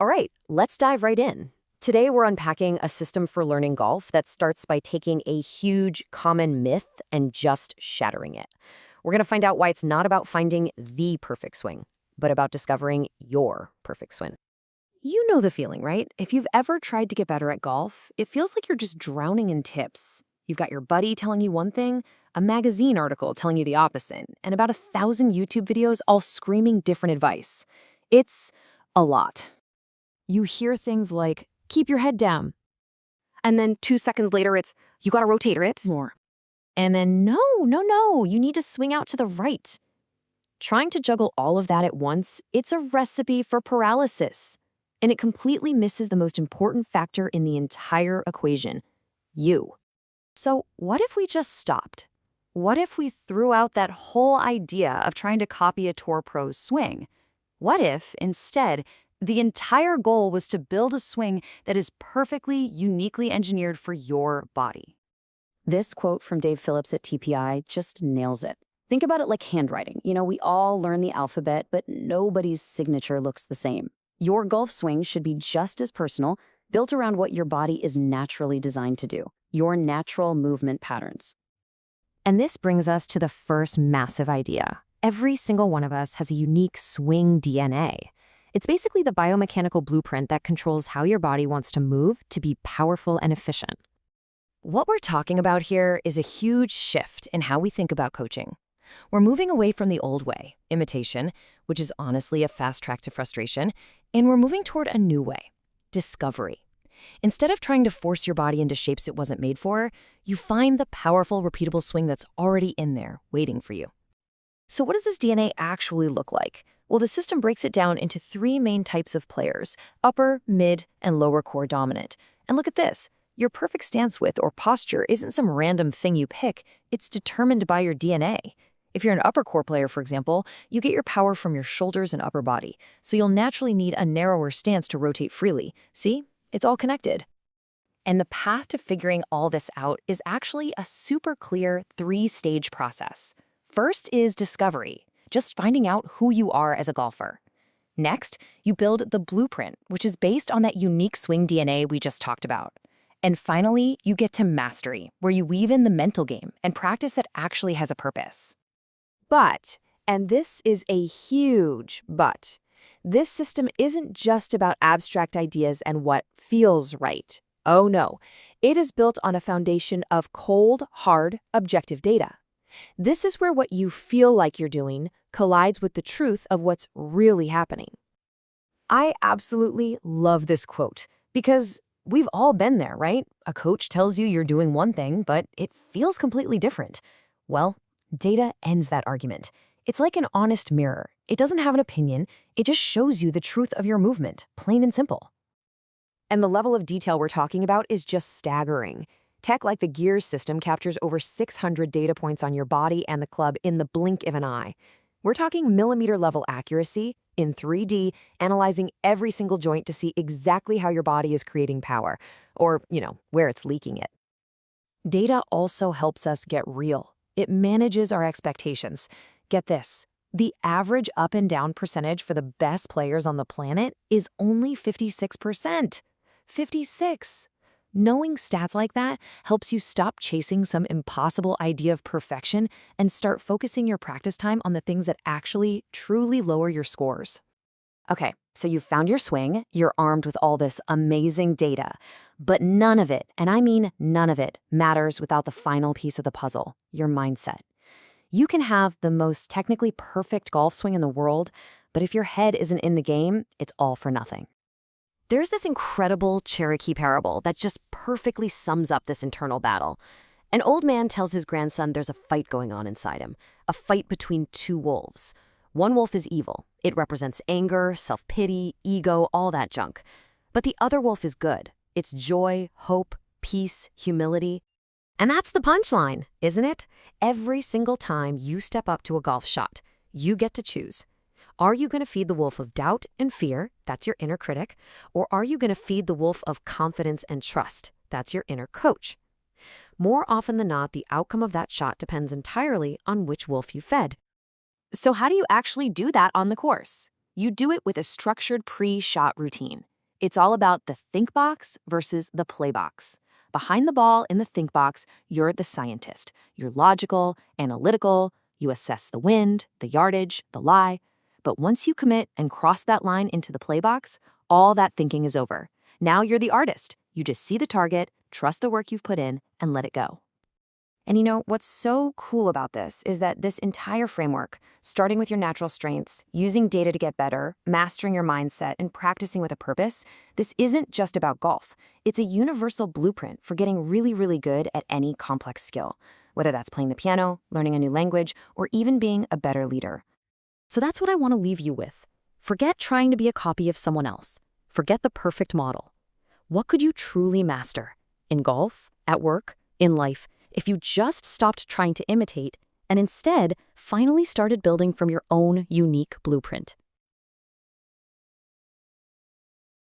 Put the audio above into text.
All right, let's dive right in. Today, we're unpacking a system for learning golf that starts by taking a huge common myth and just shattering it. We're going to find out why it's not about finding the perfect swing, but about discovering your perfect swing. You know the feeling, right? If you've ever tried to get better at golf, it feels like you're just drowning in tips. You've got your buddy telling you one thing, a magazine article telling you the opposite, and about 1,000 YouTube videos all screaming different advice. It's a lot. You hear things like, keep your head down. And then 2 seconds later, it's, you gotta rotate it more. And then, no, you need to swing out to the right. Trying to juggle all of that at once, it's a recipe for paralysis. And it completely misses the most important factor in the entire equation, you. So what if we just stopped? What if we threw out that whole idea of trying to copy a tour pro's swing? What if, instead, the entire goal was to build a swing that is perfectly, uniquely engineered for your body? This quote from Dave Phillips at TPI just nails it. Think about it like handwriting. We all learn the alphabet, but nobody's signature looks the same. Your golf swing should be just as personal, built around what your body is naturally designed to do, your natural movement patterns. And this brings us to the first massive idea. Every single one of us has a unique swing DNA. It's basically the biomechanical blueprint that controls how your body wants to move to be powerful and efficient. What we're talking about here is a huge shift in how we think about coaching. We're moving away from the old way, imitation, which is honestly a fast track to frustration, and we're moving toward a new way, discovery. Instead of trying to force your body into shapes it wasn't made for, you find the powerful, repeatable swing that's already in there, waiting for you. So what does this DNA actually look like? Well, the system breaks it down into 3 main types of players: upper, mid, and lower core dominant. And look at this. Your perfect stance width or posture isn't some random thing you pick. It's determined by your DNA. If you're an upper core player, for example, you get your power from your shoulders and upper body, so you'll naturally need a narrower stance to rotate freely. See? It's all connected. And the path to figuring all this out is actually a super clear 3-stage process. First is discovery, just finding out who you are as a golfer. Next, you build the blueprint, which is based on that unique swing DNA we just talked about. And finally, you get to mastery, where you weave in the mental game and practice that actually has a purpose. But, and this is a huge but, this system isn't just about abstract ideas and what feels right. Oh no, it is built on a foundation of cold, hard, objective data. This is where what you feel like you're doing collides with the truth of what's really happening. I absolutely love this quote because we've all been there, right? A coach tells you you're doing one thing, but it feels completely different. Well, data ends that argument. It's like an honest mirror. It doesn't have an opinion. It just shows you the truth of your movement, plain and simple. And the level of detail we're talking about is just staggering. Tech like the Gears system captures over 600 data points on your body and the club in the blink of an eye. We're talking millimeter-level accuracy in 3D, analyzing every single joint to see exactly how your body is creating power, or, where it's leaking it. Data also helps us get real. It manages our expectations. Get this. The average up and down percentage for the best players on the planet is only 56%. 56. Knowing stats like that helps you stop chasing some impossible idea of perfection and start focusing your practice time on the things that actually truly lower your scores. Okay, so you've found your swing, you're armed with all this amazing data, but none of it, and I mean none of it, matters without the final piece of the puzzle, your mindset. You can have the most technically perfect golf swing in the world, but if your head isn't in the game, it's all for nothing. There's this incredible Cherokee parable that just perfectly sums up this internal battle. An old man tells his grandson there's a fight going on inside him, a fight between 2 wolves. One wolf is evil. It represents anger, self-pity, ego, all that junk. But the other wolf is good. It's joy, hope, peace, humility. And that's the punchline, isn't it? Every single time you step up to a golf shot, you get to choose. Are you going to feed the wolf of doubt and fear? That's your inner critic. Or are you going to feed the wolf of confidence and trust? That's your inner coach. More often than not, the outcome of that shot depends entirely on which wolf you fed. So how do you actually do that on the course? You do it with a structured pre-shot routine. It's all about the think box versus the play box. Behind the ball in the think box, you're the scientist. You're logical, analytical, you assess the wind, the yardage, the lie. But once you commit and cross that line into the play box, all that thinking is over. Now you're the artist. You just see the target, trust the work you've put in, and let it go. And what's so cool about this is that this entire framework, starting with your natural strengths, using data to get better, mastering your mindset, and practicing with a purpose, this isn't just about golf. It's a universal blueprint for getting really, really good at any complex skill, whether that's playing the piano, learning a new language, or even being a better leader. So that's what I want to leave you with. Forget trying to be a copy of someone else. Forget the perfect model. What could you truly master? In golf, at work, in life, if you just stopped trying to imitate and instead finally started building from your own unique blueprint?